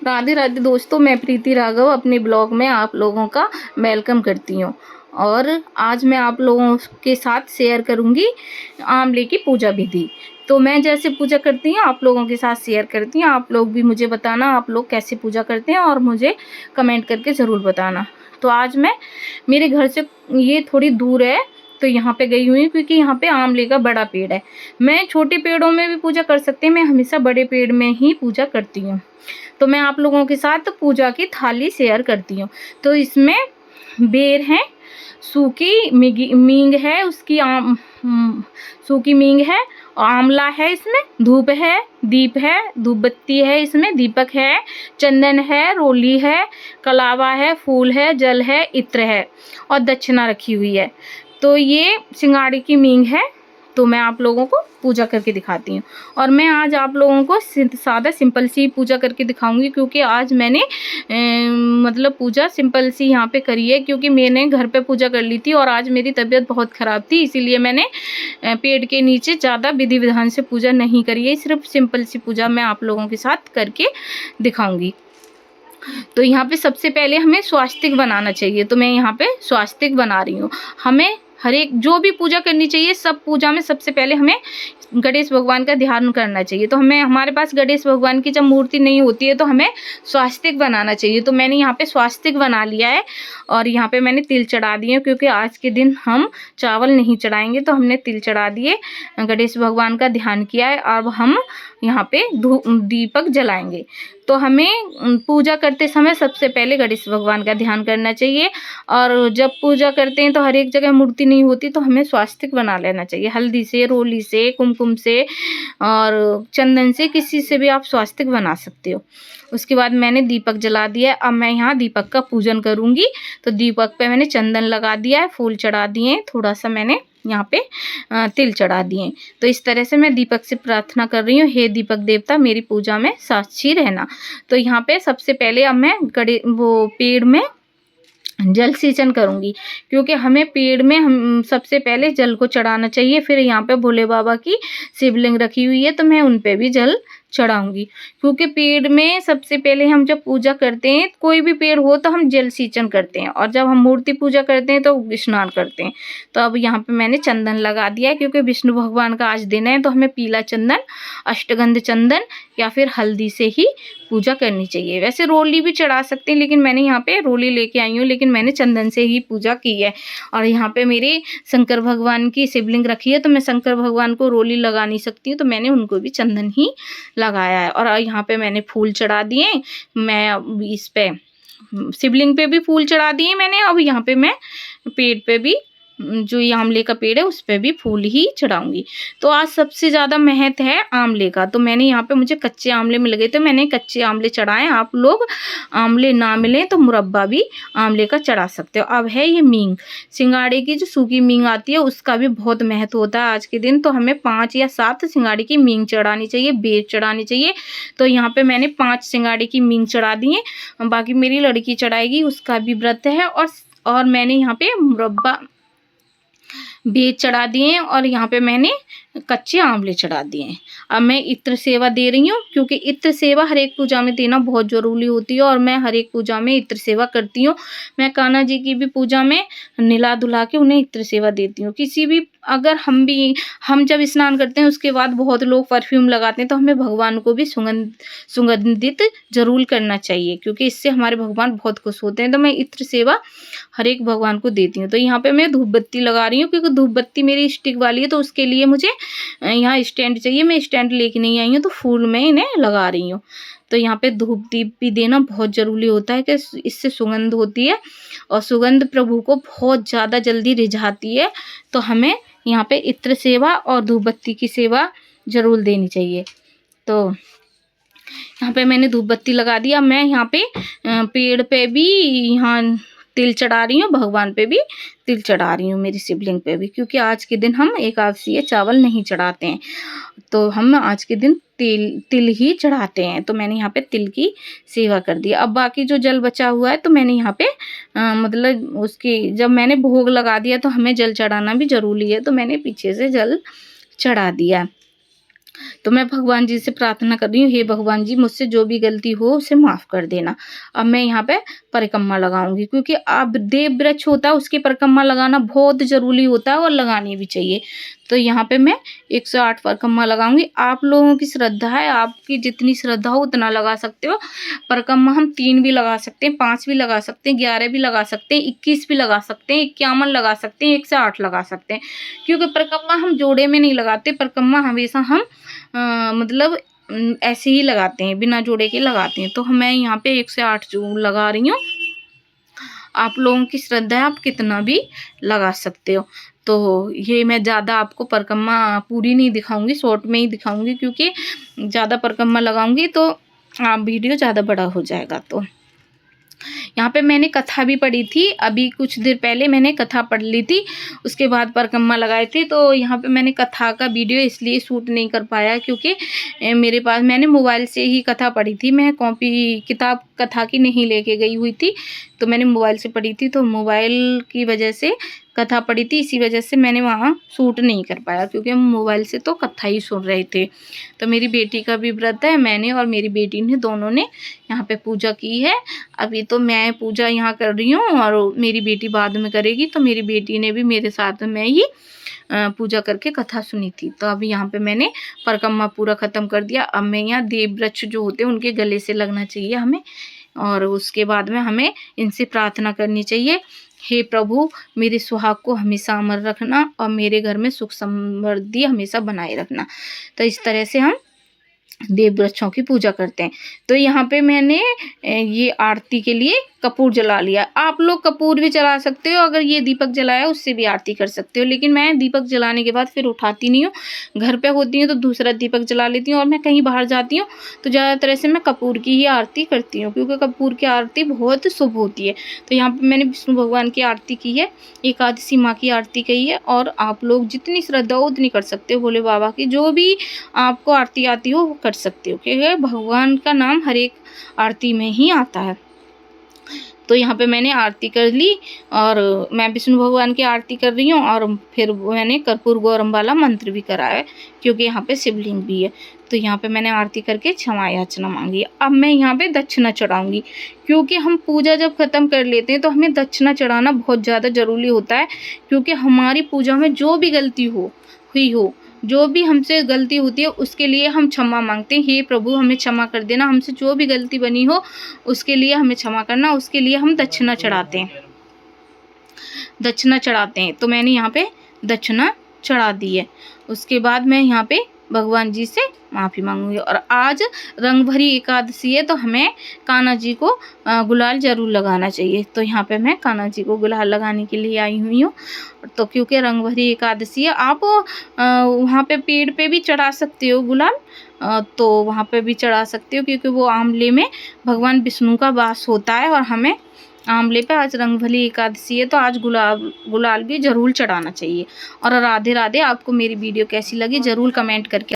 राधे राधे दोस्तों, मैं प्रीति राघव अपने ब्लॉग में आप लोगों का वेलकम करती हूँ। और आज मैं आप लोगों के साथ शेयर करूँगी आंवले की पूजा विधि। तो मैं जैसे पूजा करती हूँ आप लोगों के साथ शेयर करती हूँ। आप लोग भी मुझे बताना आप लोग कैसे पूजा करते हैं और मुझे कमेंट करके ज़रूर बताना। तो आज मैं मेरे घर से ये थोड़ी दूर है तो यहाँ पे गई हुई हूँ क्योंकि यहाँ पे आंवले का बड़ा पेड़ है। मैं छोटे पेड़ों में भी पूजा कर सकती हूँ, मैं हमेशा बड़े पेड़ में ही पूजा करती हूँ। तो मैं आप लोगों के साथ पूजा की थाली शेयर करती हूँ। तो इसमें बेर है, सूखी मींग है, सूखी मींग है, आंवला है, इसमें धूप है, दीप है, धूप बत्ती है, इसमें दीपक है, चंदन है, रोली है, कलावा है, फूल है, जल है, इत्र है और दक्षिणा रखी हुई है। तो ये सिंगाड़ी की मींग है। तो मैं आप लोगों को पूजा करके दिखाती हूँ। और मैं आज आप लोगों को सादा सिंपल सी पूजा करके दिखाऊंगी क्योंकि आज मैंने मतलब पूजा सिंपल सी यहाँ पे करी है क्योंकि मैंने घर पे पूजा कर ली थी और आज मेरी तबीयत बहुत ख़राब थी, इसीलिए मैंने पेड़ के नीचे ज़्यादा विधि विधान से पूजा नहीं करी है। सिर्फ सिंपल सी पूजा मैं आप लोगों के साथ करके दिखाऊंगी। तो यहाँ पे सबसे पहले हमें स्वास्तिक बनाना चाहिए। तो मैं यहाँ पे स्वास्तिक बना रही हूँ। हमें हर एक जो भी पूजा करनी चाहिए, सब पूजा में सबसे पहले हमें गणेश भगवान का ध्यान करना चाहिए। तो हमारे पास गणेश भगवान की जब मूर्ति नहीं होती है तो हमें स्वास्तिक बनाना चाहिए। तो मैंने यहाँ पे स्वास्तिक बना लिया है और यहाँ पे मैंने तिल चढ़ा दिए क्योंकि आज के दिन हम चावल नहीं चढ़ाएंगे, तो हमने तिल चढ़ा दिए, गणेश भगवान का ध्यान किया है। अब हम यहाँ पे दीपक जलाएंगे। तो हमें पूजा करते समय सबसे पहले गणेश भगवान का ध्यान करना चाहिए। और जब पूजा करते हैं तो हर एक जगह मूर्ति नहीं होती तो हमें स्वास्तिक बना लेना चाहिए। हल्दी से, रोली से, कुमकुम से और चंदन से, किसी से भी आप स्वास्तिक बना सकते हो। उसके बाद मैंने दीपक जला दिया। अब मैं यहाँ दीपक का पूजन करूँगी। तो दीपक पे मैंने चंदन लगा दिया है, फूल चढ़ा दिए, थोड़ा सा मैंने यहाँ पे तिल चढ़ा दिए। तो इस तरह से मैं दीपक से प्रार्थना कर रही हूँ, हे दीपक देवता मेरी पूजा में साक्षी रहना। तो यहाँ पे सबसे पहले अब मैं पेड़ में जल सिंचन करूँगी क्योंकि हमें पेड़ में हम सबसे पहले जल को चढ़ाना चाहिए। फिर यहाँ पे भोले बाबा की शिवलिंग रखी हुई है तो मैं उन पे भी जल चढ़ाऊंगी क्योंकि पेड़ में सबसे पहले हम जब पूजा करते हैं, कोई भी पेड़ हो तो हम जल सिंचन करते हैं और जब हम मूर्ति पूजा करते हैं तो स्नान करते हैं। तो अब यहाँ पे मैंने चंदन लगा दिया है क्योंकि विष्णु भगवान का आज दिन है तो हमें पीला चंदन, अष्टगंध चंदन या फिर हल्दी से ही पूजा करनी चाहिए। वैसे रोली भी चढ़ा सकते हैं लेकिन मैंने यहाँ पे रोली लेके आई हूँ, लेकिन मैंने चंदन से ही पूजा की है। और यहाँ पे मेरे शंकर भगवान की शिवलिंग रखी है तो मैं शंकर भगवान को रोली लगा नहीं सकती हूँ, तो मैंने उनको भी चंदन ही लगाया है। और यहाँ पे मैंने फूल चढ़ा दिए। मैं इस पे शिवलिंग पे भी फूल चढ़ा दिए मैंने। अब यहाँ पे मैं पेड़ पे भी, जो ये आंवले का पेड़ है उस पे भी फूल ही चढ़ाऊंगी। तो आज सबसे ज़्यादा महत्व है आंवले का। तो मैंने यहाँ पे, मुझे कच्चे आंवले मिल गए तो मैंने कच्चे आंवले चढ़ाए। आप लोग आंवले ना मिले तो मुरब्बा भी आंवले का चढ़ा सकते हो। अब है ये मींग, सिंगाड़े की जो सूखी मींग आती है उसका भी बहुत महत्व होता है आज के दिन। तो हमें 5 या 7 सिंगाड़े की मींग चढ़ानी चाहिए, बेर चढ़ानी चाहिए। तो यहाँ पे मैंने 5 सिंगाड़े की मींग चढ़ा दी है, बाकी मेरी लड़की चढ़ाएगी, उसका भी व्रत है। और मैंने यहाँ पे मुरब्बा बेर चढ़ा दिए और यहाँ पे मैंने कच्चे आंवले चढ़ा दिए हैं। अब मैं इत्र सेवा दे रही हूँ क्योंकि इत्र सेवा हर एक पूजा में देना बहुत ज़रूरी होती है और मैं हर एक पूजा में इत्र सेवा करती हूँ। मैं कान्हा जी की भी पूजा में निला धुला के उन्हें इत्र सेवा देती हूँ। किसी भी, अगर हम जब स्नान करते हैं उसके बाद बहुत लोग परफ्यूम लगाते हैं तो हमें भगवान को भी सुगंधित जरूर करना चाहिए क्योंकि इससे हमारे भगवान बहुत खुश होते हैं। तो मैं इत्र सेवा हर एक भगवान को देती हूँ। तो यहाँ पे मैं धूप बत्ती लगा रही हूँ क्योंकि धूप बत्ती मेरी स्टिक वाली है तो उसके लिए मुझे यहाँ स्टैंड चाहिए। मैं स्टैंड लेके नहीं आई हूँ तो फूल में इन्हें लगा रही हूँ। तो यहाँ पे धूप दीप भी देना बहुत ज़रूरी होता है कि इससे सुगंध होती है और सुगंध प्रभु को बहुत ज़्यादा जल्दी रिझाती है। तो हमें यहाँ पे इत्र सेवा और धूप बत्ती की सेवा ज़रूर देनी चाहिए। तो यहाँ पे मैंने धूप बत्ती लगा दिया। मैं यहाँ पे पेड़ पे भी यहाँ तिल चढ़ा रही हूँ, भगवान पे भी तिल चढ़ा रही हूँ, मेरी शिवलिंग पे भी, क्योंकि आज के दिन हम एकादशी चावल नहीं चढ़ाते हैं। तो हम आज के दिन तिल ही चढ़ाते हैं। तो मैंने यहाँ पे तिल की सेवा कर दी। अब बाकी जो जल बचा हुआ है तो मैंने यहाँ पे मतलब उसकी, जब मैंने भोग लगा दिया तो हमें जल चढ़ाना भी ज़रूरी है तो मैंने पीछे से जल चढ़ा दिया। तो मैं भगवान जी से प्रार्थना कर रही हूँ, हे भगवान जी मुझसे जो भी गलती हो उसे माफ़ कर देना। अब मैं यहाँ पे परिक्रमा लगाऊंगी, क्योंकि अब देव वृक्ष होता है उसकी परिक्रमा लगाना बहुत ज़रूरी होता है और लगानी भी चाहिए। तो यहाँ पे मैं 108 परिक्रमा लगाऊंगी। आप लोगों की श्रद्धा है, आपकी जितनी श्रद्धा हो उतना लगा सकते हो। परिक्रमा हम 3 भी लगा सकते हैं, 5 भी लगा सकते हैं, 11 भी लगा सकते हैं, 21 भी लगा सकते हैं, 51 लगा सकते हैं, 108 लगा सकते हैं। क्योंकि परिक्रमा हम जोड़े में नहीं लगाते, परिक्रमा हमेशा हम मतलब ऐसे ही लगाते हैं, बिना जोड़े के लगाते हैं। तो मैं यहाँ पे 108 जो लगा रही हूँ। आप लोगों की श्रद्धा है, आप कितना भी लगा सकते हो। तो ये मैं ज़्यादा आपको परिक्रमा पूरी नहीं दिखाऊंगी, शॉर्ट में ही दिखाऊंगी, क्योंकि ज़्यादा परिक्रमा लगाऊंगी तो वीडियो ज़्यादा बड़ा हो जाएगा। तो यहाँ पे मैंने कथा भी पढ़ी थी, अभी कुछ देर पहले मैंने कथा पढ़ ली थी, उसके बाद परिक्रमा लगाई थी। तो यहाँ पे मैंने कथा का वीडियो इसलिए शूट नहीं कर पाया क्योंकि मेरे पास, मैंने मोबाइल से ही कथा पढ़ी थी, मैं कॉपी किताब कथा की नहीं लेके गई हुई थी, तो मैंने मोबाइल से पढ़ी थी। तो मोबाइल की वजह से कथा पढ़ी थी, इसी वजह से मैंने वहाँ शूट नहीं कर पाया, क्योंकि हम मोबाइल से तो कथा ही सुन रहे थे। तो मेरी बेटी का भी व्रत है, मैंने और मेरी बेटी ने दोनों ने यहाँ पे पूजा की है। अभी तो मैं पूजा यहाँ कर रही हूँ और मेरी बेटी बाद में करेगी। तो मेरी बेटी ने भी मेरे साथ में ही पूजा करके कथा सुनी थी। तो अभी यहाँ पे मैंने परिक्रमा पूरा ख़त्म कर दिया। अब मैं यहाँ देव वृक्ष जो होते हैं उनके गले से लगना चाहिए हमें, और उसके बाद में हमें इनसे प्रार्थना करनी चाहिए, हे प्रभु मेरे सुहाग को हमेशा अमर रखना और मेरे घर में सुख समृद्धि हमेशा बनाए रखना। तो इस तरह से हम देव वृक्षों की पूजा करते हैं। तो यहाँ पे मैंने ये आरती के लिए कपूर जला लिया। आप लोग कपूर भी जला सकते हो, अगर ये दीपक जलाया उससे भी आरती कर सकते हो, लेकिन मैं दीपक जलाने के बाद फिर उठाती नहीं हूँ। घर पे होती हूँ तो दूसरा दीपक जला लेती हूँ, और मैं कहीं बाहर जाती हूँ तो ज़्यादातर से मैं कपूर की ही आरती करती हूँ, क्योंकि कपूर की आरती बहुत शुभ होती है। तो यहाँ पर मैंने विष्णु भगवान की आरती की है, एकादशी माँ की आरती की है, और आप लोग जितनी श्रद्धा हो उतनी कर सकते हो। भोले बाबा की जो भी आपको आरती आती हो वो कर सकते हो, क्योंकि भगवान का नाम हर एक आरती में ही आता है। तो यहाँ पे मैंने आरती कर ली, और मैं विष्णु भगवान की आरती कर रही हूँ, और फिर मैंने कर्पूर गौरम वाला मंत्र भी करा है, क्योंकि यहाँ पे शिवलिंग भी है। तो यहाँ पे मैंने आरती करके क्षमा याचना मांगी। अब मैं यहाँ पे दक्षिणा चढ़ाऊंगी, क्योंकि हम पूजा जब ख़त्म कर लेते हैं तो हमें दक्षिणा चढ़ाना बहुत ज़्यादा ज़रूरी होता है, क्योंकि हमारी पूजा में जो भी गलती हुई हो, जो भी हमसे गलती होती है उसके लिए हम क्षमा मांगते हैं, हे प्रभु हमें क्षमा कर देना, हमसे जो भी गलती बनी हो उसके लिए हमें क्षमा करना। उसके लिए हम दक्षिणा चढ़ाते हैं। तो मैंने यहाँ पे दक्षिणा चढ़ा दी है। उसके बाद मैं यहाँ पे भगवान जी से माफ़ी मांगूंगी। और आज रंग भरी एकादशी है, तो हमें कान्हा जी को गुलाल ज़रूर लगाना चाहिए। तो यहाँ पे मैं कान्हा जी को गुलाल लगाने के लिए आई हुई हूँ। तो क्योंकि रंग भरी एकादशी है, आप वहाँ पे पेड़ पे भी चढ़ा सकते हो गुलाल, तो वहाँ पे भी चढ़ा सकते हो, क्योंकि वो आंवले में भगवान विष्णु का वास होता है, और हमें आंवले पे आज रंग भरी एकादशी है तो आज गुलाल भी ज़रूर चढ़ाना चाहिए। और राधे राधे। आपको मेरी वीडियो कैसी लगी ज़रूर कमेंट करके